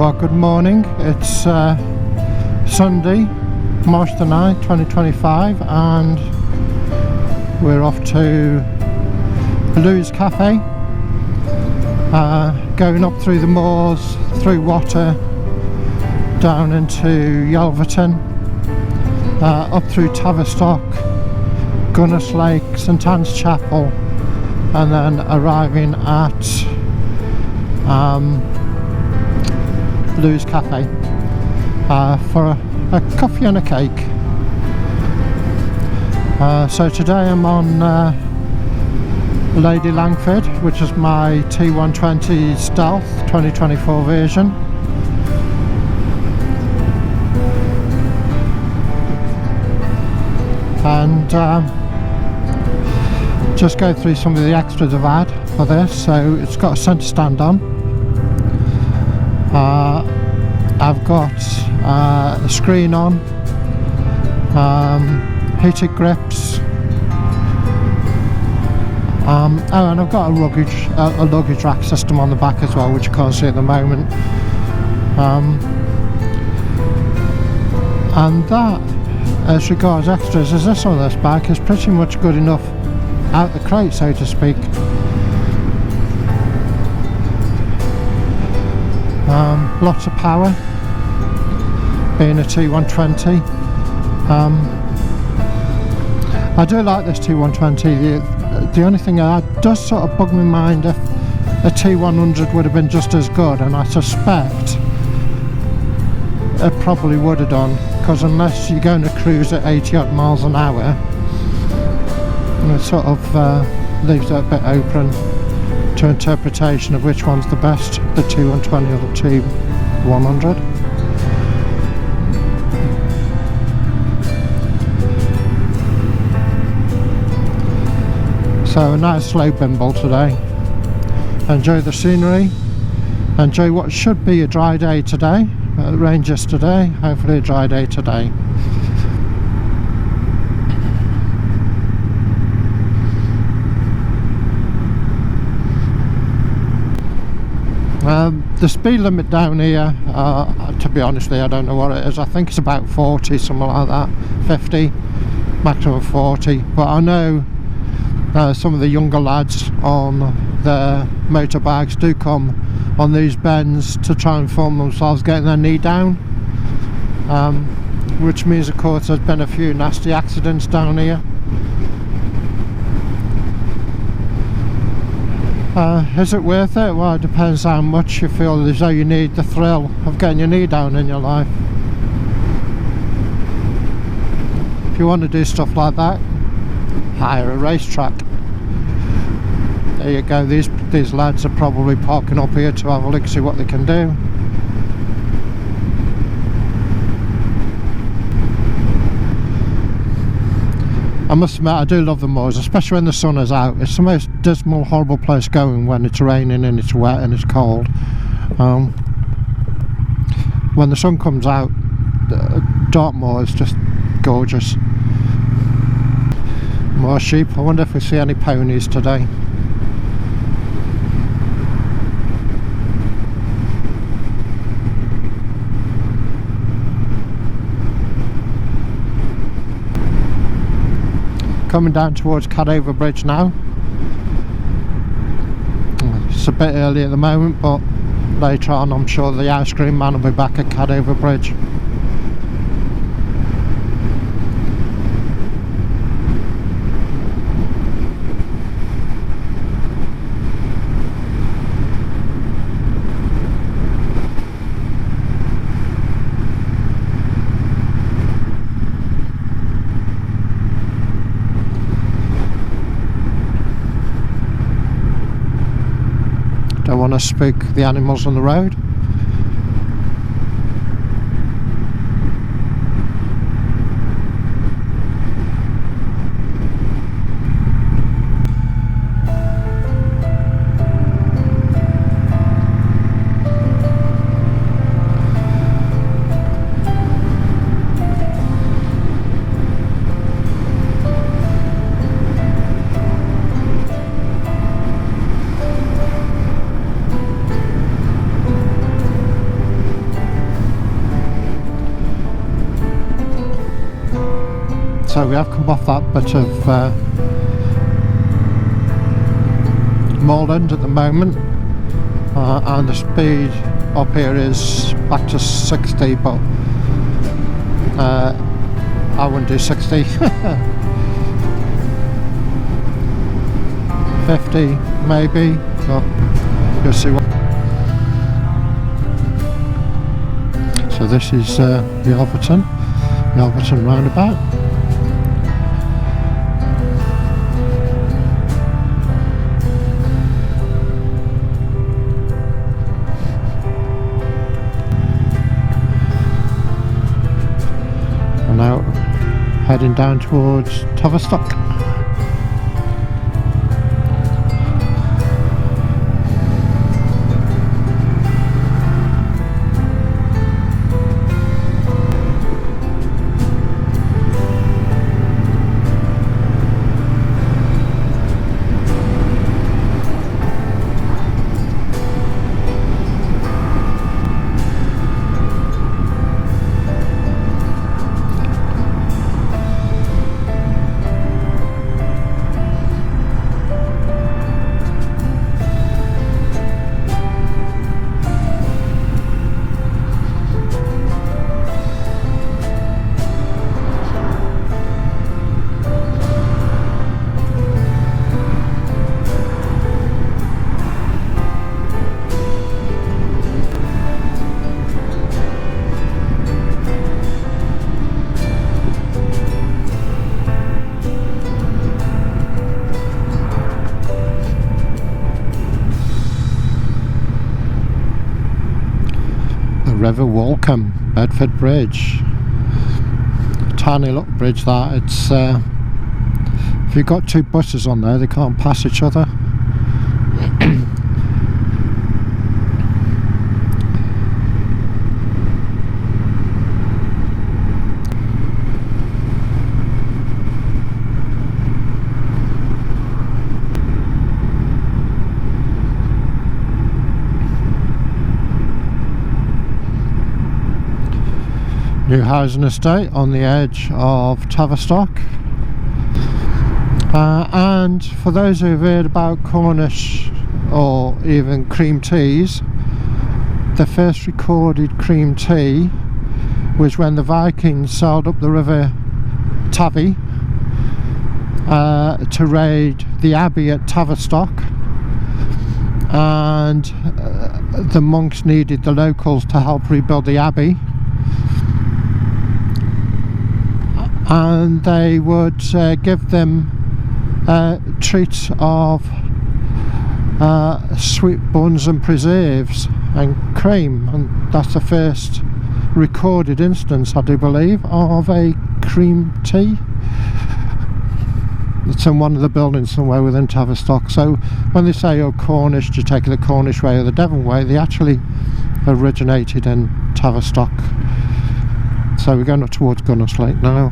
Well, good morning. It's Sunday, March the 9th, 2025, and we're off to Lou's Cafe, going up through the moors, through Water, down into Yelverton, up through Tavistock, Gunness Lake, St Anne's Chapel, and then arriving at Lou's Cafe for a coffee and a cake. So today I'm on Lady Langford, which is my T120 Stealth 2024 version. And just go through some of the extras I've had for this. So it's got a centre stand on. I've got a screen on, heated grips, oh, and I've got a luggage rack system on the back as well, which you can't see at the moment. And that, as regards extras, is this on this bike is pretty much good enough out the crate, so to speak. Lots of power, being a T120. I do like this T120. The only thing that does sort of bug my mind if a T100 would have been just as good, and I suspect it probably would have done, because unless you're going to cruise at 80 odd miles an hour, it sort of leaves it a bit open to interpretation of which one's the best, the T120 or the T100. So a nice slow bimble today. Enjoy the scenery, enjoy what should be a dry day today. It rained yesterday, hopefully a dry day today. The speed limit down here, to be honest with you, I don't know what it is. I think it's about 40, something like that, 50, maximum 40. But I know some of the younger lads on their motorbikes do come on these bends to try and film themselves getting their knee down, which means of course there's been a few nasty accidents down here. Is it worth it? Well, it depends how much you feel as though you need the thrill of getting your knee down in your life. If you want to do stuff like that, hire a racetrack. There you go. These lads are probably parking up here to have a look, see what they can do. I must admit, I do love the moors, especially when the sun is out. It's the most dismal, horrible place going when it's raining and it's wet and it's cold. When the sun comes out, Dartmoor is just gorgeous. More sheep. I wonder if we see any ponies today. Coming down towards Cadover Bridge now. It's a bit early at the moment, but later on I'm sure the ice cream man will be back at Cadover Bridge. Don't want to spook the animals on the road. So we have come off that bit of moorland at the moment, and the speed up here is back to 60, but I wouldn't do 60. 50 maybe, but you'll see what. So this is the Alverton roundabout. And now heading down towards Tavistock. River Walkham, Bedford Bridge. Tiny little bridge that. It's if you've got two buses on there, they can't pass each other. New housing estate on the edge of Tavistock, and for those who've heard about Cornish or even cream teas, the first recorded cream tea was when the Vikings sailed up the river Tavi to raid the abbey at Tavistock, and the monks needed the locals to help rebuild the abbey. And they would give them treats of sweet buns and preserves and cream, and that's the first recorded instance, I do believe, of a cream tea. It's in one of the buildings somewhere within Tavistock. So when they say, oh, Cornish, do you take the Cornish way or the Devon way, they actually originated in Tavistock. So we're going up towards Gunners Lake now.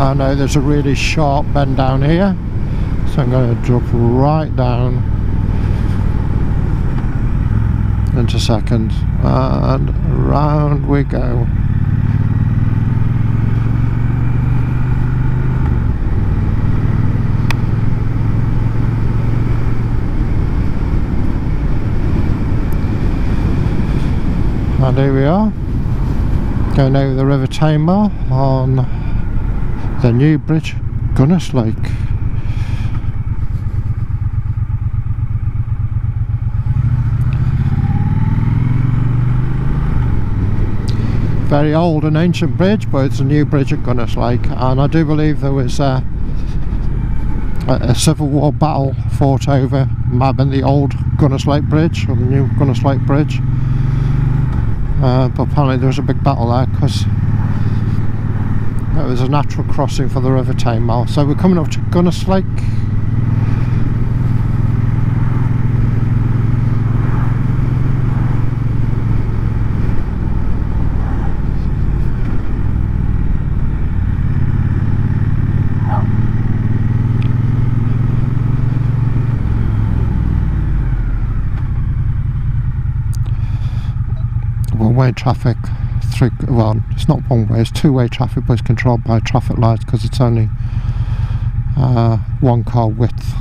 I know there's a really sharp bend down here, so I'm going to drop right down into second, and round we go. And here we are, going over the River Tamar on the new bridge, Gunners Lake. Very old and ancient bridge, but it's a new bridge at Gunners Lake, and I do believe there was a Civil War battle fought over, might have been the old Gunners Lake Bridge or the new Gunners Lake Bridge, but apparently there was a big battle there because It was a natural crossing for the River Tamar. So we're coming up to Gunness Lake. One-way traffic through, well, it's not one way, it's two-way traffic, but it's controlled by traffic lights because it's only one car width.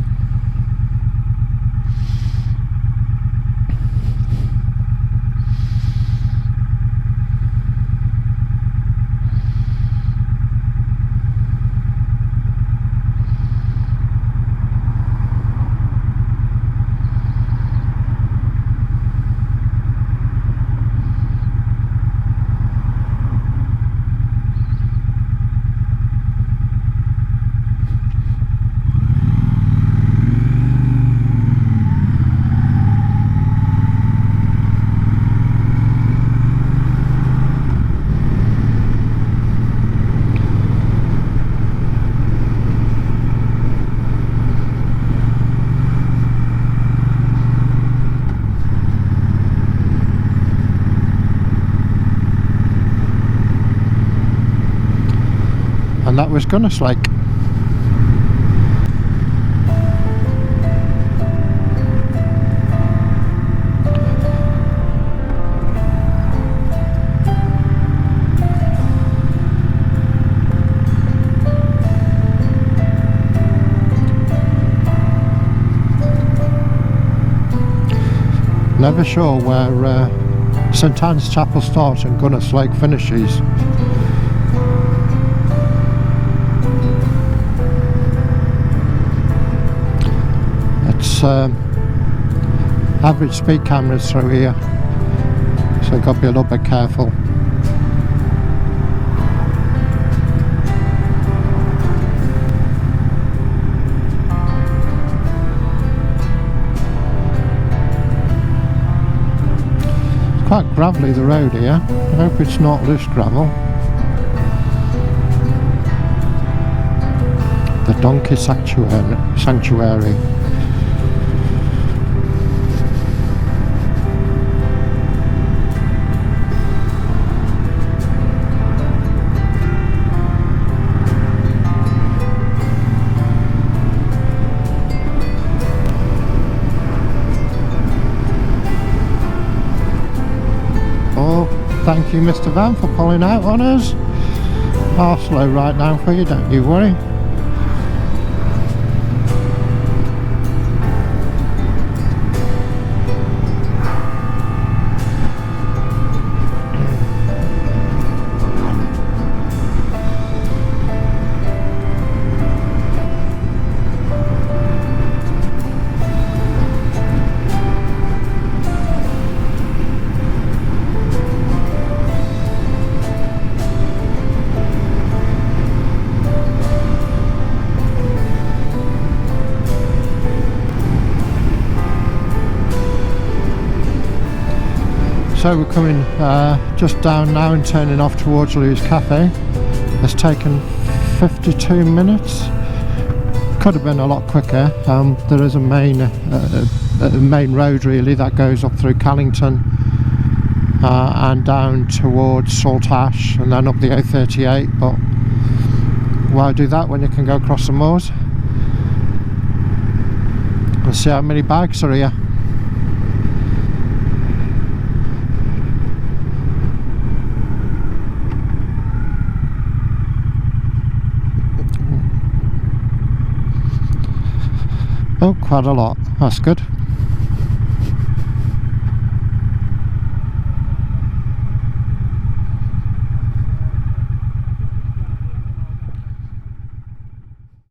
And that was Gunness Lake. Never sure where St Anne's Chapel starts and Gunness Lake finishes. It's average speed cameras through here, so you've got to be a little bit careful. It's quite gravelly, the road here. I hope it's not loose gravel. The Donkey Sanctuary. Thank you, Mr. Van, for pulling out on us. I'll slow right down for you, don't you worry. So we're coming just down now and turning off towards Lou's Cafe. It's taken 52 minutes. Could have been a lot quicker. There is a main road really that goes up through Callington and down towards Saltash and then up the A38, but why do that when you can go across the moors? Let's see how many bags are here. Oh, quite a lot. That's good.